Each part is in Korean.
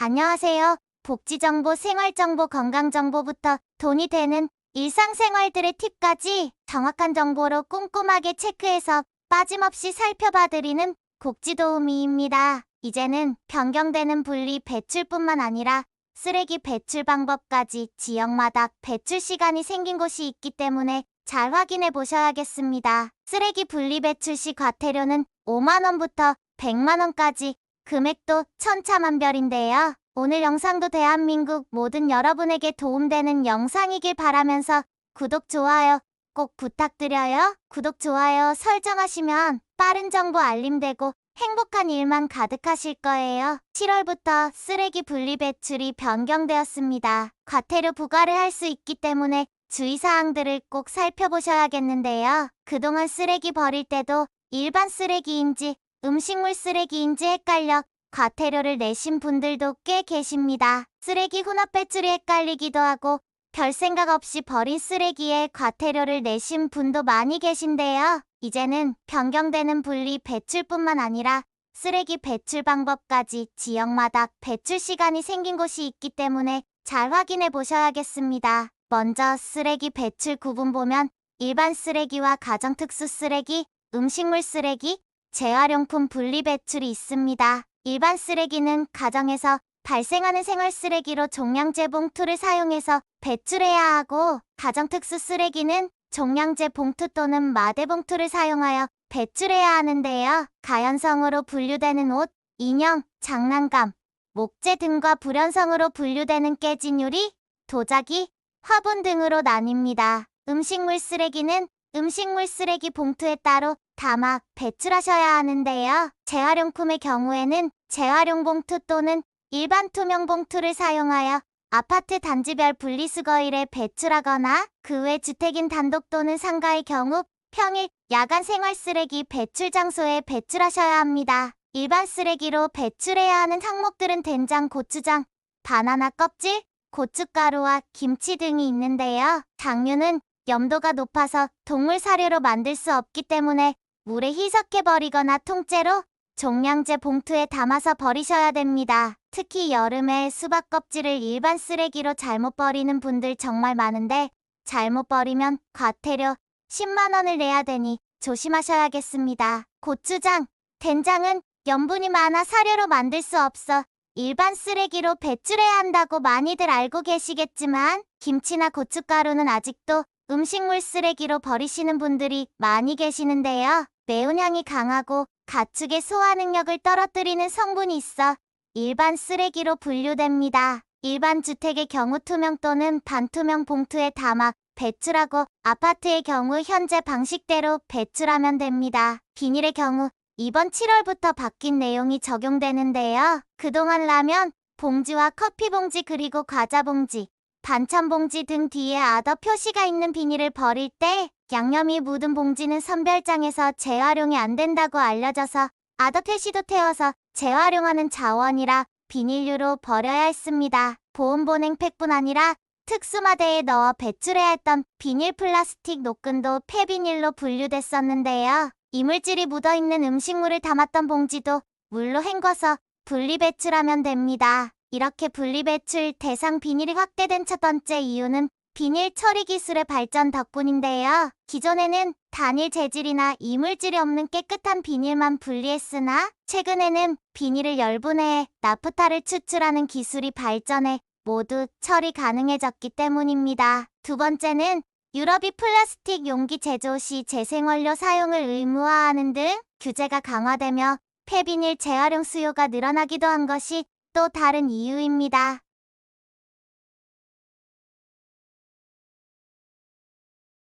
안녕하세요. 복지정보, 생활정보, 건강정보부터 돈이 되는 일상생활들의 팁까지 정확한 정보로 꼼꼼하게 체크해서 빠짐없이 살펴봐드리는 복지도우미입니다. 이제는 변경되는 분리 배출뿐만 아니라 쓰레기 배출 방법까지 지역마다 배출 시간이 생긴 곳이 있기 때문에 잘 확인해 보셔야겠습니다. 쓰레기 분리 배출 시 과태료는 5만 원부터 100만 원까지 금액도 천차만별인데요. 오늘 영상도 대한민국 모든 여러분에게 도움되는 영상이길 바라면서 구독, 좋아요 꼭 부탁드려요. 구독, 좋아요 설정하시면 빠른 정보 알림되고 행복한 일만 가득하실 거예요. 7월부터 쓰레기 분리 배출이 변경되었습니다. 과태료 부과를 할 수 있기 때문에 주의사항들을 꼭 살펴보셔야겠는데요. 그동안 쓰레기 버릴 때도 일반 쓰레기인지 음식물 쓰레기인지 헷갈려 과태료를 내신 분들도 꽤 계십니다. 쓰레기 혼합 배출이 헷갈리기도 하고 별 생각 없이 버린 쓰레기에 과태료를 내신 분도 많이 계신데요. 이제는 변경되는 분리 배출뿐만 아니라 쓰레기 배출 방법까지 지역마다 배출 시간이 생긴 곳이 있기 때문에 잘 확인해 보셔야겠습니다. 먼저 쓰레기 배출 구분 보면 일반 쓰레기와 가정특수 쓰레기, 음식물 쓰레기, 재활용품 분리 배출이 있습니다. 일반 쓰레기는 가정에서 발생하는 생활 쓰레기로 종량제 봉투를 사용해서 배출해야 하고, 가정특수 쓰레기는 종량제 봉투 또는 마대 봉투를 사용하여 배출해야 하는데요. 가연성으로 분류되는 옷, 인형, 장난감, 목재 등과 불연성으로 분류되는 깨진 유리, 도자기, 화분 등으로 나뉩니다. 음식물 쓰레기는 음식물 쓰레기 봉투에 따로 담아 배출하셔야 하는데요. 재활용품의 경우에는 재활용 봉투 또는 일반 투명 봉투를 사용하여 아파트 단지별 분리수거일에 배출하거나 그 외 주택인 단독 또는 상가의 경우 평일, 야간 생활 쓰레기 배출 장소에 배출하셔야 합니다. 일반 쓰레기로 배출해야 하는 항목들은 된장, 고추장, 바나나 껍질, 고춧가루와 김치 등이 있는데요. 당류는 염도가 높아서 동물 사료로 만들 수 없기 때문에 물에 희석해 버리거나 통째로 종량제 봉투에 담아서 버리셔야 됩니다. 특히 여름에 수박 껍질을 일반 쓰레기로 잘못 버리는 분들 정말 많은데, 잘못 버리면 과태료 10만 원을 내야 되니 조심하셔야겠습니다. 고추장, 된장은 염분이 많아 사료로 만들 수 없어 일반 쓰레기로 배출해야 한다고 많이들 알고 계시겠지만, 김치나 고춧가루는 아직도 음식물 쓰레기로 버리시는 분들이 많이 계시는데요. 매운 향이 강하고 가축의 소화 능력을 떨어뜨리는 성분이 있어 일반 쓰레기로 분류됩니다. 일반 주택의 경우 투명 또는 반투명 봉투에 담아 배출하고, 아파트의 경우 현재 방식대로 배출하면 됩니다. 비닐의 경우 이번 7월부터 바뀐 내용이 적용되는데요. 그동안 라면 봉지와 커피 봉지 그리고 과자 봉지, 반찬 봉지 등 뒤에 아더 표시가 있는 비닐을 버릴 때 양념이 묻은 봉지는 선별장에서 재활용이 안 된다고 알려져서 아더 표시도 태워서 재활용하는 자원이라 비닐류로 버려야 했습니다. 보온보냉팩뿐 아니라 특수마대에 넣어 배출해야 했던 비닐 플라스틱 노끈도 폐비닐로 분류됐었는데요. 이물질이 묻어있는 음식물을 담았던 봉지도 물로 헹궈서 분리배출하면 됩니다. 이렇게 분리배출 대상 비닐이 확대된 첫 번째 이유는 비닐 처리 기술의 발전 덕분인데요. 기존에는 단일 재질이나 이물질이 없는 깨끗한 비닐만 분리했으나, 최근에는 비닐을 열분해해 나프타를 추출하는 기술이 발전해 모두 처리 가능해졌기 때문입니다. 두 번째는 유럽이 플라스틱 용기 제조 시 재생원료 사용을 의무화하는 등 규제가 강화되며 폐비닐 재활용 수요가 늘어나기도 한 것이 또 다른 이유입니다.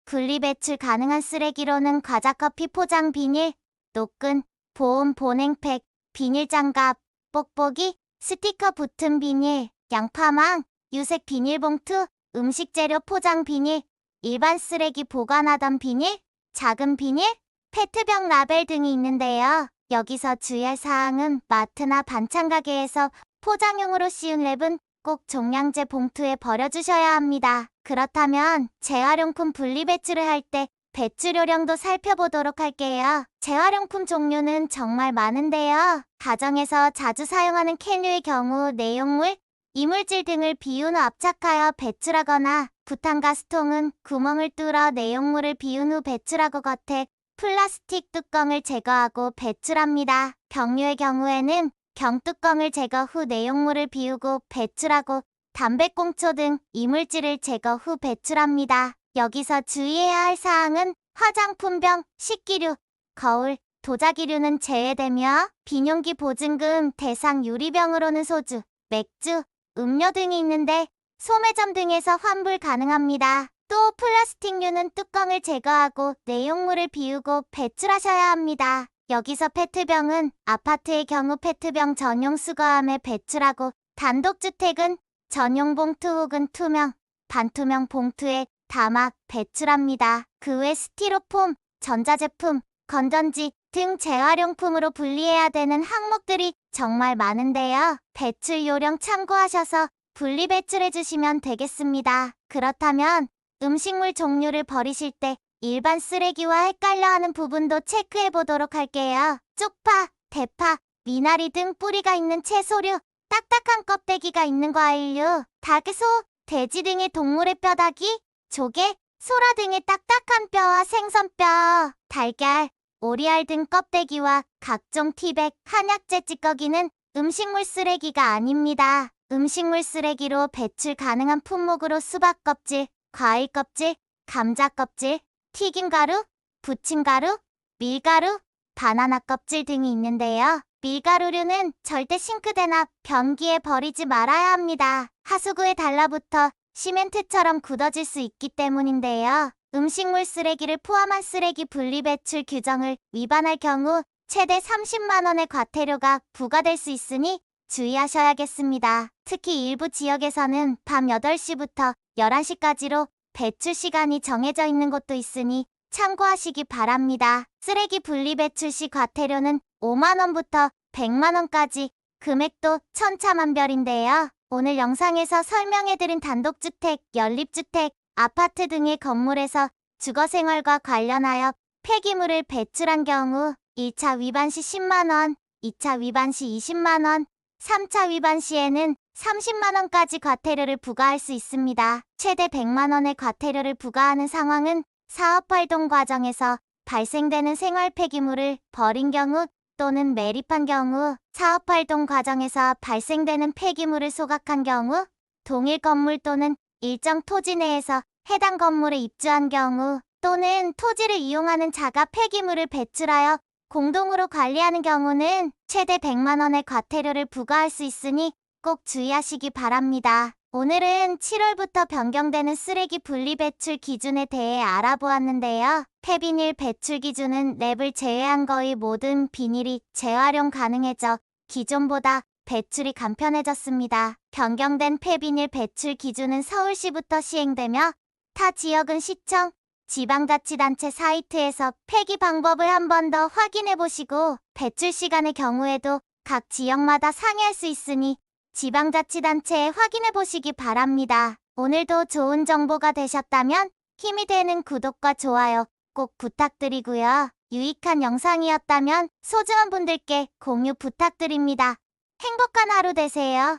분리배출 가능한 쓰레기로는 과자, 커피 포장 비닐, 노끈, 보온 보냉팩, 비닐장갑, 뽁뽁이, 스티커 붙은 비닐, 양파망, 유색 비닐봉투, 음식재료 포장 비닐, 일반 쓰레기 보관하던 비닐, 작은 비닐, 페트병 라벨 등이 있는데요. 여기서 주의할 사항은 마트나 반찬 가게에서 포장용으로 씌운 랩은 꼭 종량제 봉투에 버려주셔야 합니다. 그렇다면 재활용품 분리배출을 할 때 배출요령도 살펴보도록 할게요. 재활용품 종류는 정말 많은데요. 가정에서 자주 사용하는 캔류의 경우 내용물, 이물질 등을 비운 후 압착하여 배출하거나 부탄가스통은 구멍을 뚫어 내용물을 비운 후 배출하고 겉에 플라스틱 뚜껑을 제거하고 배출합니다. 경유의 경우에는 경뚜껑을 제거 후 내용물을 비우고 배출하고 담배꽁초 등 이물질을 제거 후 배출합니다. 여기서 주의해야 할 사항은 화장품병, 식기류, 거울, 도자기류는 제외되며 비뇽기 보증금 대상 유리병으로는 소주, 맥주, 음료 등이 있는데 소매점 등에서 환불 가능합니다. 또 플라스틱류는 뚜껑을 제거하고 내용물을 비우고 배출하셔야 합니다. 여기서 페트병은 아파트의 경우 페트병 전용 수거함에 배출하고 단독주택은 전용 봉투 혹은 투명, 반투명 봉투에 담아 배출합니다. 그 외 스티로폼, 전자제품, 건전지 등 재활용품으로 분리해야 되는 항목들이 정말 많은데요. 배출 요령 참고하셔서 분리 배출해 주시면 되겠습니다. 그렇다면 음식물 종류를 버리실 때 일반 쓰레기와 헷갈려하는 부분도 체크해 보도록 할게요. 쪽파, 대파, 미나리 등 뿌리가 있는 채소류, 딱딱한 껍데기가 있는 과일류, 닭, 소, 돼지 등의 동물의 뼈다귀, 조개, 소라 등의 딱딱한 뼈와 생선뼈, 달걀, 오리알 등 껍데기와 각종 티백, 한약재 찌꺼기는 음식물 쓰레기가 아닙니다. 음식물 쓰레기로 배출 가능한 품목으로 수박 껍질, 과일 껍질, 감자 껍질, 튀김가루, 부침가루, 밀가루, 바나나 껍질 등이 있는데요. 밀가루류는 절대 싱크대나 변기에 버리지 말아야 합니다. 하수구에 달라붙어 시멘트처럼 굳어질 수 있기 때문인데요. 음식물 쓰레기를 포함한 쓰레기 분리배출 규정을 위반할 경우 최대 30만 원의 과태료가 부과될 수 있으니 주의하셔야겠습니다. 특히 일부 지역에서는 밤 8시부터 11시까지로 배출 시간이 정해져 있는 곳도 있으니 참고하시기 바랍니다. 쓰레기 분리배출 시 과태료는 5만 원부터 100만 원까지 금액도 천차만별인데요. 오늘 영상에서 설명해드린 단독주택, 연립주택, 아파트 등의 건물에서 주거생활과 관련하여 폐기물을 배출한 경우 1차 위반 시 10만 원, 2차 위반 시 20만 원, 3차 위반 시에는 30만 원까지 과태료를 부과할 수 있습니다. 최대 100만 원의 과태료를 부과하는 상황은 사업활동 과정에서 발생되는 생활 폐기물을 버린 경우 또는 매립한 경우, 사업활동 과정에서 발생되는 폐기물을 소각한 경우, 동일 건물 또는 일정 토지 내에서 해당 건물에 입주한 경우, 또는 토지를 이용하는 자가 폐기물을 배출하여 공동으로 관리하는 경우는 최대 100만 원의 과태료를 부과할 수 있으니 꼭 주의하시기 바랍니다. 오늘은 7월부터 변경되는 쓰레기 분리배출 기준에 대해 알아보았는데요. 폐비닐 배출 기준은 랩을 제외한 거의 모든 비닐이 재활용 가능해져 기존보다 배출이 간편해졌습니다. 변경된 폐비닐 배출 기준은 서울시부터 시행되며 타 지역은 시청, 지방자치단체 사이트에서 폐기 방법을 한 번 더 확인해보시고 배출 시간의 경우에도 각 지역마다 상이할 수 있으니 지방자치단체에 확인해보시기 바랍니다. 오늘도 좋은 정보가 되셨다면 힘이 되는 구독과 좋아요 꼭 부탁드리고요. 유익한 영상이었다면 소중한 분들께 공유 부탁드립니다. 행복한 하루 되세요.